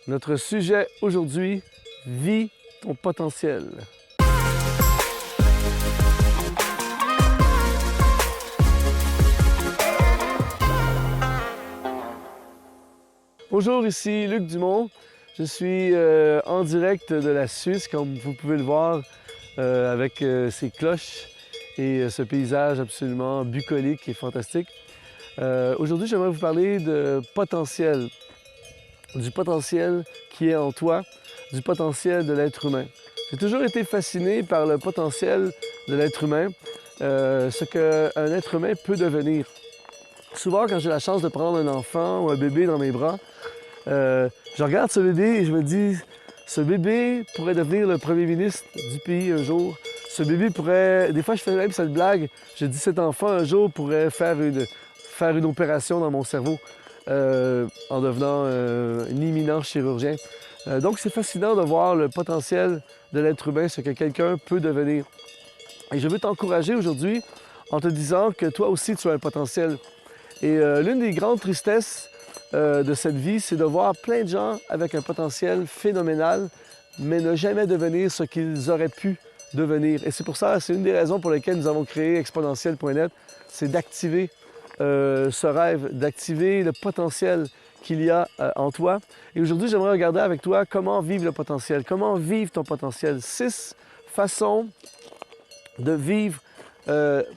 Notre sujet aujourd'hui, vis ton potentiel. Bonjour, ici Luc Dumont. Je suis en direct de la Suisse, comme vous pouvez le voir, avec ces cloches et ce paysage absolument bucolique et fantastique. Aujourd'hui, j'aimerais vous parler de potentiel, du potentiel qui est en toi, du potentiel de l'être humain. J'ai toujours été fasciné par le potentiel de l'être humain, ce qu'un être humain peut devenir. Souvent, quand j'ai la chance de prendre un enfant ou un bébé dans mes bras, je regarde ce bébé et je me dis, ce bébé pourrait devenir le premier ministre du pays un jour. Ce bébé pourrait... Des fois, je fais même cette blague. Je dis, cet enfant, un jour, pourrait faire une opération dans mon cerveau en devenant un imminent chirurgien. Donc, c'est fascinant de voir le potentiel de l'être humain, ce que quelqu'un peut devenir. Et je veux t'encourager aujourd'hui en te disant que toi aussi, tu as un potentiel. Et l'une des grandes tristesses de cette vie, c'est de voir plein de gens avec un potentiel phénoménal, mais ne jamais devenir ce qu'ils auraient pu devenir. Et c'est pour ça, c'est une des raisons pour lesquelles nous avons créé exponentiel.net, c'est d'activer ce rêve, d'activer le potentiel qu'il y a en toi. Et aujourd'hui, j'aimerais regarder avec toi comment vivre le potentiel, comment vivre ton potentiel. 6 façons de vivre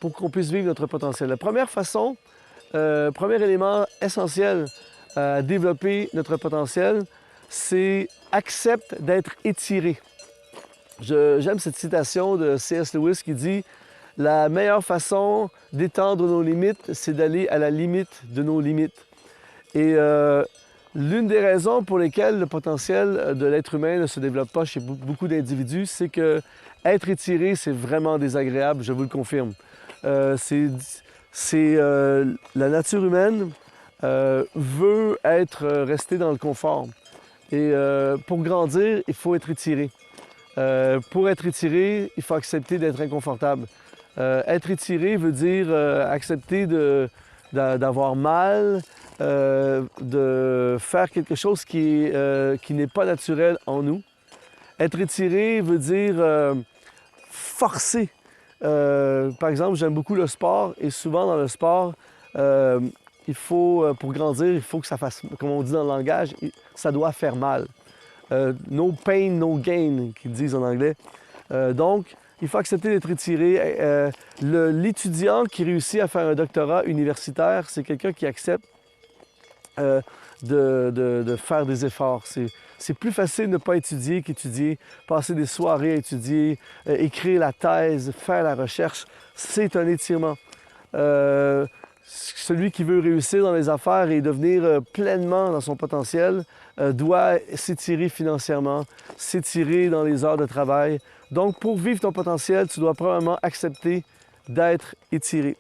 pour qu'on puisse vivre notre potentiel. La première façon, premier élément essentiel à développer notre potentiel, c'est accepte d'être étiré. J'aime cette citation de C.S. Lewis qui dit « La meilleure façon d'étendre nos limites, c'est d'aller à la limite de nos limites. » Et l'une des raisons pour lesquelles le potentiel de l'être humain ne se développe pas chez beaucoup d'individus, c'est que être étiré, c'est vraiment désagréable, je vous le confirme. La nature humaine veut rester dans le confort. Et pour grandir, il faut être étiré. Pour être étiré, il faut accepter d'être inconfortable. Être étiré veut dire accepter d'avoir mal, de faire quelque chose qui n'est pas naturel en nous. Être étiré veut dire forcer. Par exemple, j'aime beaucoup le sport et souvent dans le sport, pour grandir, il faut que ça fasse, comme on dit dans le langage, ça doit faire mal. No pain, no gain, qu'ils disent en anglais. Donc, il faut accepter d'être étiré. L'étudiant qui réussit à faire un doctorat universitaire, c'est quelqu'un qui accepte de faire des efforts. C'est plus facile de ne pas étudier qu'étudier, passer des soirées à étudier, écrire la thèse, faire la recherche. C'est un étirement. Celui qui veut réussir dans les affaires et devenir pleinement dans son potentiel doit s'étirer financièrement, s'étirer dans les heures de travail. Donc, pour vivre ton potentiel, tu dois probablement accepter d'être étiré.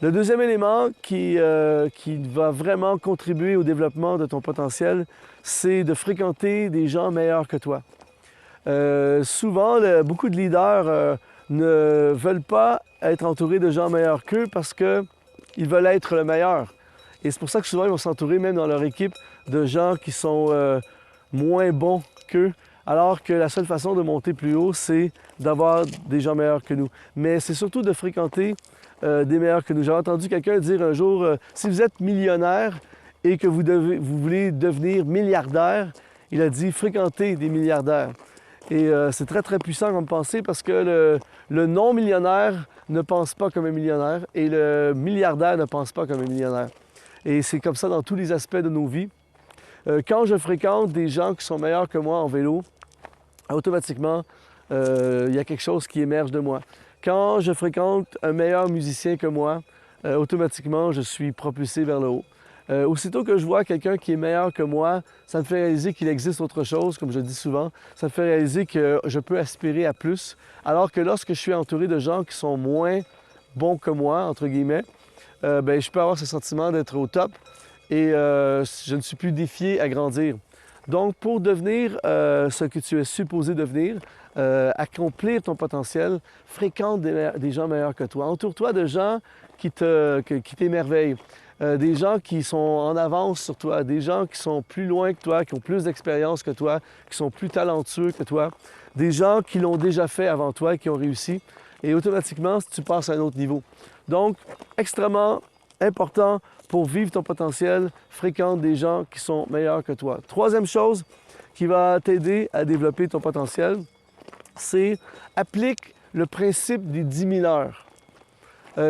Le deuxième élément qui va vraiment contribuer au développement de ton potentiel, c'est de fréquenter des gens meilleurs que toi. Souvent, beaucoup de leaders ne veulent pas être entourés de gens meilleurs qu'eux parce qu'ils veulent être le meilleur. Et c'est pour ça que souvent, ils vont s'entourer, même dans leur équipe, de gens qui sont moins bons qu'eux, alors que la seule façon de monter plus haut, c'est d'avoir des gens meilleurs que nous. Mais c'est surtout de fréquenter des meilleurs que nous. J'ai entendu quelqu'un dire un jour, si vous êtes millionnaire et que vous voulez devenir milliardaire, il a dit, fréquentez des milliardaires. Et c'est très, très puissant comme pensée parce que le non-millionnaire ne pense pas comme un millionnaire et le milliardaire ne pense pas comme un millionnaire. Et c'est comme ça dans tous les aspects de nos vies. Quand je fréquente des gens qui sont meilleurs que moi en vélo, automatiquement, il y a quelque chose qui émerge de moi. Quand je fréquente un meilleur musicien que moi, automatiquement, je suis propulsé vers le haut. Aussitôt que je vois quelqu'un qui est meilleur que moi, ça me fait réaliser qu'il existe autre chose, comme je dis souvent. Ça me fait réaliser que je peux aspirer à plus. Alors que lorsque je suis entouré de gens qui sont moins bons que moi, entre guillemets, je peux avoir ce sentiment d'être au top et je ne suis plus défié à grandir. Donc, pour devenir ce que tu es supposé devenir, accomplir ton potentiel, fréquente des gens meilleurs que toi. Entoure-toi de gens qui t'émerveillent. des gens qui sont en avance sur toi, des gens qui sont plus loin que toi, qui ont plus d'expérience que toi, qui sont plus talentueux que toi, des gens qui l'ont déjà fait avant toi et qui ont réussi. Et automatiquement, tu passes à un autre niveau. Donc, extrêmement important pour vivre ton potentiel, fréquente des gens qui sont meilleurs que toi. Troisième chose qui va t'aider à développer ton potentiel, c'est applique le principe des 10 000 heures.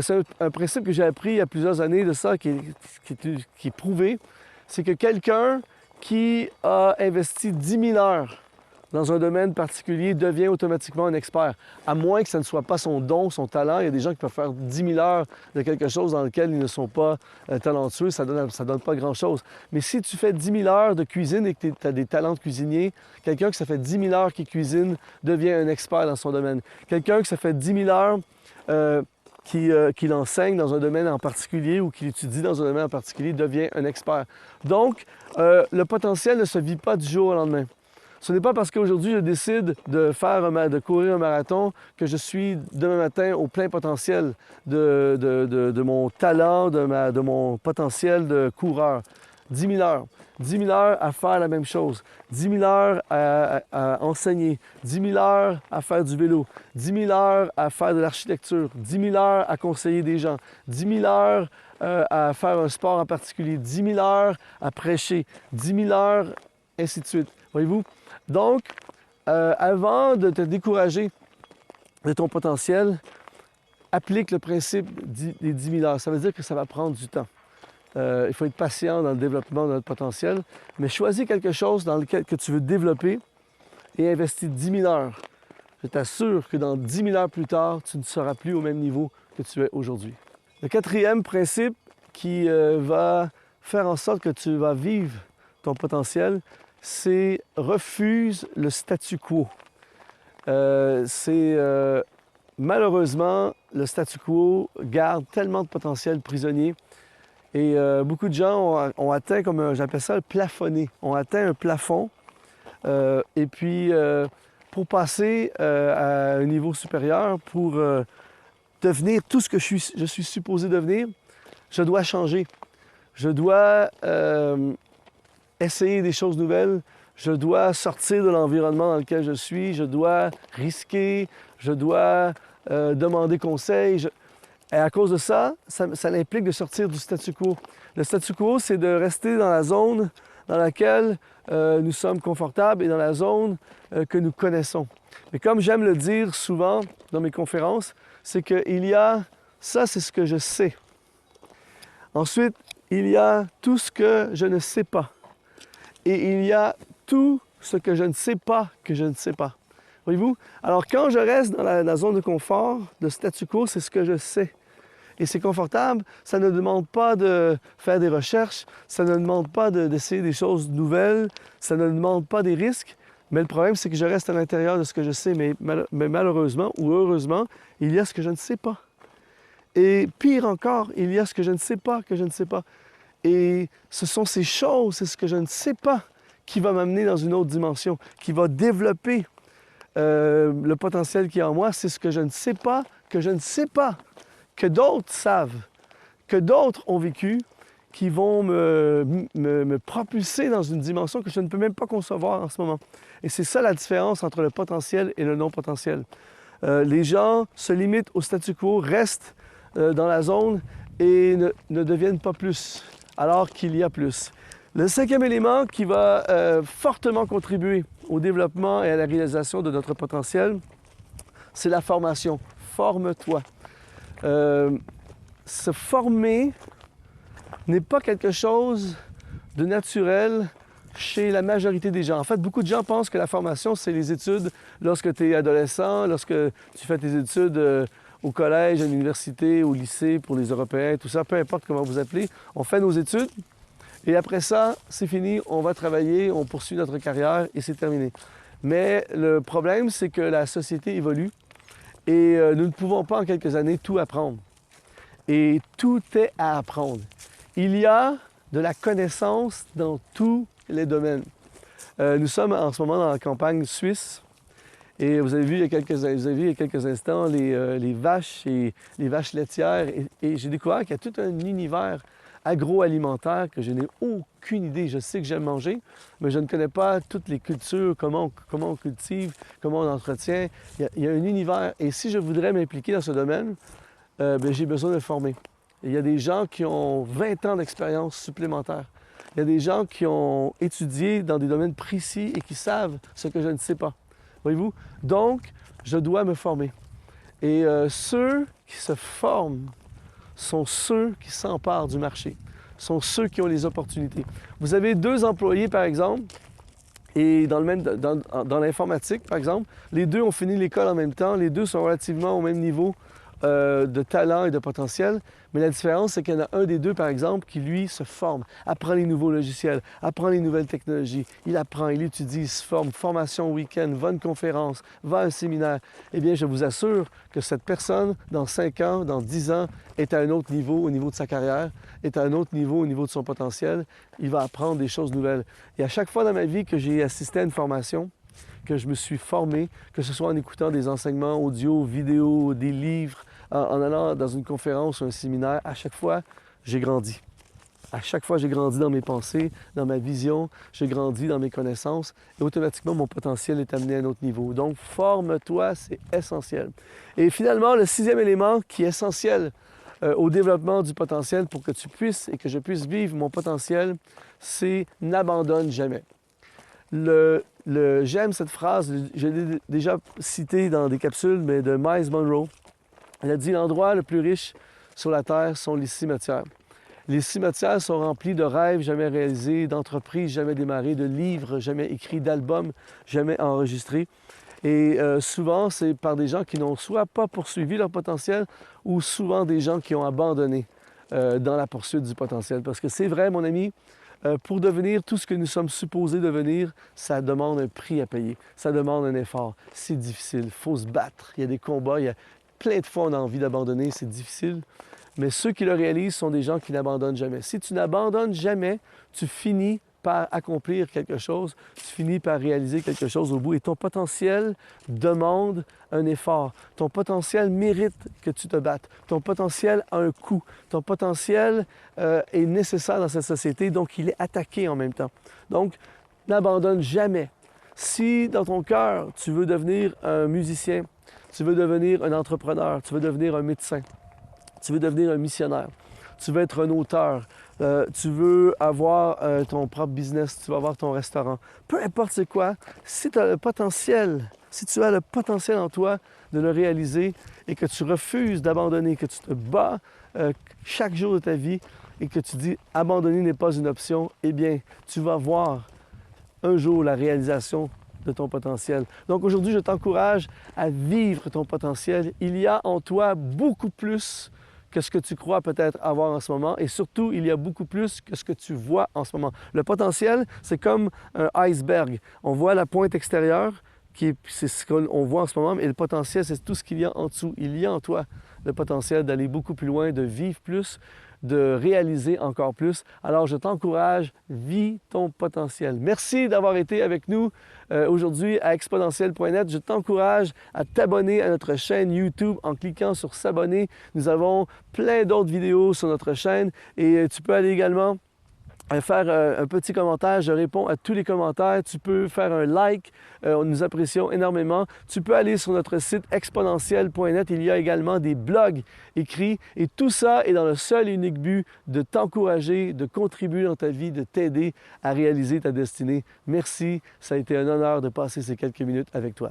C'est un principe que j'ai appris il y a plusieurs années de ça, qui est prouvé. C'est que quelqu'un qui a investi 10 000 heures dans un domaine particulier devient automatiquement un expert, à moins que ça ne soit pas son don, son talent. Il y a des gens qui peuvent faire 10 000 heures de quelque chose dans lequel ils ne sont pas talentueux, ça donne pas grand-chose. Mais si tu fais 10 000 heures de cuisine et que tu as des talents de cuisinier, quelqu'un qui ça fait 10 000 heures qui cuisine devient un expert dans son domaine. Quelqu'un qui ça fait 10 000 heures qu'il enseigne dans un domaine en particulier ou qu'il étudie dans un domaine en particulier devient un expert. Donc, le potentiel ne se vit pas du jour au lendemain. Ce n'est pas parce qu'aujourd'hui je décide de courir un marathon que je suis demain matin au plein potentiel de mon talent, de mon potentiel de coureur. 10 000 heures. 10 000 heures à faire la même chose. 10 000 heures à enseigner. 10 000 heures à faire du vélo. 10 000 heures à faire de l'architecture. 10 000 heures à conseiller des gens. 10 000 heures à faire un sport en particulier. 10 000 heures à prêcher. 10 000 heures, ainsi de suite. Voyez-vous? Donc, avant de te décourager de ton potentiel, applique le principe des 10 000 heures. Ça veut dire que ça va prendre du temps. Il faut être patient dans le développement de notre potentiel, mais choisis quelque chose dans lequel que tu veux développer et investis 10 000 heures. Je t'assure que dans 10 000 heures plus tard, tu ne seras plus au même niveau que tu es aujourd'hui. Le quatrième principe qui va faire en sorte que tu vas vivre ton potentiel, c'est refuse le statu quo. Malheureusement, le statu quo garde tellement de potentiel prisonnier. Et beaucoup de gens ont atteint, comme j'appelle ça, le plafonné. On atteint un plafond. Et puis, pour passer à un niveau supérieur, pour devenir tout ce que je suis supposé devenir, je dois changer. Je dois essayer des choses nouvelles. Je dois sortir de l'environnement dans lequel je suis. Je dois risquer. Je dois demander conseil. Et à cause de ça, ça implique de sortir du statu quo. Le statu quo, c'est de rester dans la zone dans laquelle nous sommes confortables et dans la zone que nous connaissons. Mais comme j'aime le dire souvent dans mes conférences, c'est qu'il y a, ça c'est ce que je sais. Ensuite, il y a tout ce que je ne sais pas. Et il y a tout ce que je ne sais pas que je ne sais pas. Voyez-vous? Alors, quand je reste dans la zone de confort, de statu quo, c'est ce que je sais. Et c'est confortable, ça ne demande pas de faire des recherches, ça ne demande pas d'essayer des choses nouvelles, ça ne demande pas des risques. Mais le problème, c'est que je reste à l'intérieur de ce que je sais. Mais malheureusement ou heureusement, il y a ce que je ne sais pas. Et pire encore, il y a ce que je ne sais pas que je ne sais pas. Et ce sont ces choses, c'est ce que je ne sais pas qui va m'amener dans une autre dimension, qui va développer le potentiel qui est en moi. C'est ce que je ne sais pas, que je ne sais pas, que d'autres savent, que d'autres ont vécu, qui vont me propulser dans une dimension que je ne peux même pas concevoir en ce moment. Et c'est ça la différence entre le potentiel et le non-potentiel. Les gens se limitent au statu quo, restent dans la zone et ne deviennent pas plus, alors qu'il y a plus. Le cinquième élément qui va fortement contribuer au développement et à la réalisation de notre potentiel, c'est la formation. Forme-toi. Se former n'est pas quelque chose de naturel chez la majorité des gens. En fait, beaucoup de gens pensent que la formation, c'est les études lorsque tu es adolescent, lorsque tu fais tes études au collège, à l'université, au lycée, pour les Européens, tout ça, peu importe comment vous appelez. On fait nos études et après ça, c'est fini, on va travailler, on poursuit notre carrière et c'est terminé. Mais le problème, c'est que la société évolue et nous ne pouvons pas en quelques années tout apprendre. Et tout est à apprendre. Il y a de la connaissance dans tous les domaines. Nous sommes en ce moment dans la campagne suisse et vous avez vu il y a quelques instants les vaches et les vaches laitières et j'ai découvert qu'il y a tout un univers agroalimentaire que je n'ai aucune idée. Je sais que j'aime manger, mais je ne connais pas toutes les cultures, comment on cultive, comment on entretient. Il y a un univers. Et si je voudrais m'impliquer dans ce domaine, j'ai besoin de me former. Il y a des gens qui ont 20 ans d'expérience supplémentaire. Il y a des gens qui ont étudié dans des domaines précis et qui savent ce que je ne sais pas. Voyez-vous? Donc, je dois me former. Et ceux qui se forment sont ceux qui s'emparent du marché, sont ceux qui ont les opportunités. Vous avez 2 employés, par exemple, et dans l'informatique, par exemple, les 2 ont fini l'école en même temps, les 2 sont relativement au même niveau de talent et de potentiel, mais la différence, c'est qu'il y en a un des 2, par exemple, qui, lui, se forme, apprend les nouveaux logiciels, apprend les nouvelles technologies, il apprend, il étudie, il se forme, formation week-end, va à une conférence, va à un séminaire. Eh bien, je vous assure que cette personne, dans 5 ans, dans 10 ans, est à un autre niveau au niveau de sa carrière, est à un autre niveau au niveau de son potentiel, il va apprendre des choses nouvelles. Et à chaque fois dans ma vie que j'ai assisté à une formation, que je me suis formé, que ce soit en écoutant des enseignements audio, vidéo, des livres, en allant dans une conférence ou un séminaire, à chaque fois, j'ai grandi. À chaque fois, j'ai grandi dans mes pensées, dans ma vision, j'ai grandi dans mes connaissances et automatiquement, mon potentiel est amené à un autre niveau. Donc, forme-toi, c'est essentiel. Et finalement, le 6e élément qui est essentiel au développement du potentiel pour que tu puisses et que je puisse vivre mon potentiel, c'est n'abandonne jamais. J'aime cette phrase, je l'ai déjà citée dans des capsules, mais de Miles Monroe. Elle a dit « L'endroit le plus riche sur la Terre sont les cimetières. Les cimetières sont remplis de rêves jamais réalisés, d'entreprises jamais démarrées, de livres jamais écrits, d'albums jamais enregistrés. Et souvent, c'est par des gens qui n'ont soit pas poursuivi leur potentiel ou souvent des gens qui ont abandonné dans la poursuite du potentiel. Parce que c'est vrai, mon ami, pour devenir tout ce que nous sommes supposés devenir, ça demande un prix à payer. Ça demande un effort. C'est difficile. Il faut se battre. Il y a des combats. Il y a plein de fois on a envie d'abandonner. C'est difficile. Mais ceux qui le réalisent sont des gens qui n'abandonnent jamais. Si tu n'abandonnes jamais, tu finis par accomplir quelque chose, tu finis par réaliser quelque chose au bout. Et ton potentiel demande un effort. Ton potentiel mérite que tu te battes. Ton potentiel a un coût. Ton potentiel est nécessaire dans cette société, donc il est attaqué en même temps. Donc, n'abandonne jamais. Si dans ton cœur, tu veux devenir un musicien, tu veux devenir un entrepreneur, tu veux devenir un médecin, tu veux devenir un missionnaire, tu veux être un auteur, tu veux avoir ton propre business, tu veux avoir ton restaurant. Peu importe c'est quoi, si tu as le potentiel, si tu as le potentiel en toi de le réaliser et que tu refuses d'abandonner, que tu te bats chaque jour de ta vie et que tu dis abandonner n'est pas une option, eh bien, tu vas voir un jour la réalisation de ton potentiel. Donc aujourd'hui, je t'encourage à vivre ton potentiel. Il y a en toi beaucoup plus que ce que tu crois peut-être avoir en ce moment et surtout, il y a beaucoup plus que ce que tu vois en ce moment. Le potentiel, c'est comme un iceberg. On voit la pointe extérieure, c'est ce qu'on voit en ce moment, mais le potentiel, c'est tout ce qu'il y a en dessous. Il y a en toi le potentiel d'aller beaucoup plus loin, de vivre plus, de réaliser encore plus. Alors, je t'encourage, vis ton potentiel. Merci d'avoir été avec nous aujourd'hui à exponentiel.net. Je t'encourage à t'abonner à notre chaîne YouTube en cliquant sur s'abonner. Nous avons plein d'autres vidéos sur notre chaîne et tu peux aller également faire un petit commentaire. Je réponds à tous les commentaires. Tu peux faire un like. Nous apprécions énormément. Tu peux aller sur notre site exponentiel.net. Il y a également des blogs écrits. Et tout ça est dans le seul et unique but de t'encourager, de contribuer dans ta vie, de t'aider à réaliser ta destinée. Merci. Ça a été un honneur de passer ces quelques minutes avec toi.